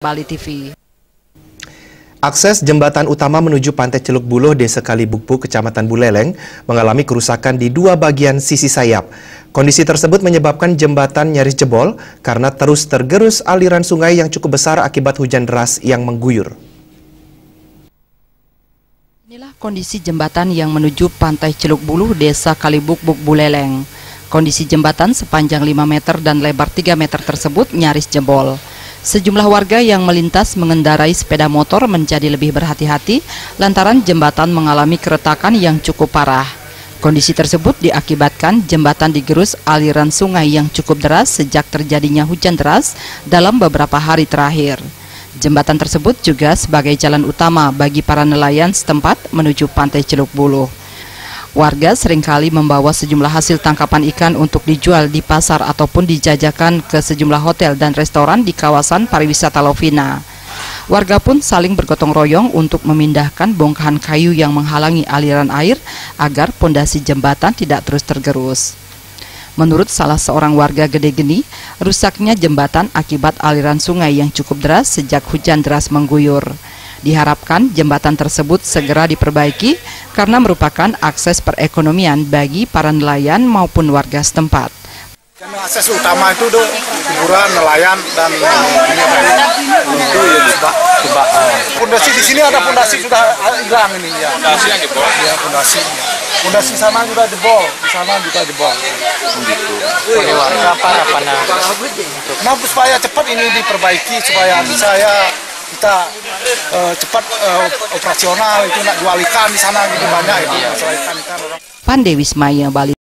Bali TV. Akses jembatan utama menuju Pantai Celuk Buluh, Desa Kalibukbu, Kecamatan Buleleng, mengalami kerusakan di dua bagian sisi sayap. Kondisi tersebut menyebabkan jembatan nyaris jebol karena terus tergerus aliran sungai yang cukup besar akibat hujan deras yang mengguyur. Inilah kondisi jembatan yang menuju Pantai Celuk Buluh, Desa Kalibukbu, Buleleng. Kondisi jembatan sepanjang 5 meter dan lebar 3 meter tersebut nyaris jebol. Sejumlah warga yang melintas mengendarai sepeda motor menjadi lebih berhati-hati lantaran jembatan mengalami keretakan yang cukup parah. Kondisi tersebut diakibatkan jembatan digerus aliran sungai yang cukup deras sejak terjadinya hujan deras dalam beberapa hari terakhir. Jembatan tersebut juga sebagai jalan utama bagi para nelayan setempat menuju Pantai Celuk Buluh. Warga seringkali membawa sejumlah hasil tangkapan ikan untuk dijual di pasar ataupun dijajakan ke sejumlah hotel dan restoran di kawasan pariwisata Lovina. Warga pun saling bergotong royong untuk memindahkan bongkahan kayu yang menghalangi aliran air agar pondasi jembatan tidak terus tergerus. Menurut salah seorang warga Gede Geni, rusaknya jembatan akibat aliran sungai yang cukup deras sejak hujan deras mengguyur. Diharapkan jembatan tersebut segera diperbaiki karena merupakan akses perekonomian bagi para nelayan maupun warga setempat. Karena akses utama itu hiburan nelayan dan itu ya coba. Pondasi di sini ada pondasi sudah hilang ini ya. Pondasi yang jebol. Ya pondasi. Pondasi sana sudah jebol, di sana juga jebol. Begitu. Oleh warga apa harapannya? Kenapa supaya cepat ini diperbaiki supaya bisa kita cepat operasional itu nak jual ikan di sana gitu banyak itu masalah ikan. Pandewismaya, Bali.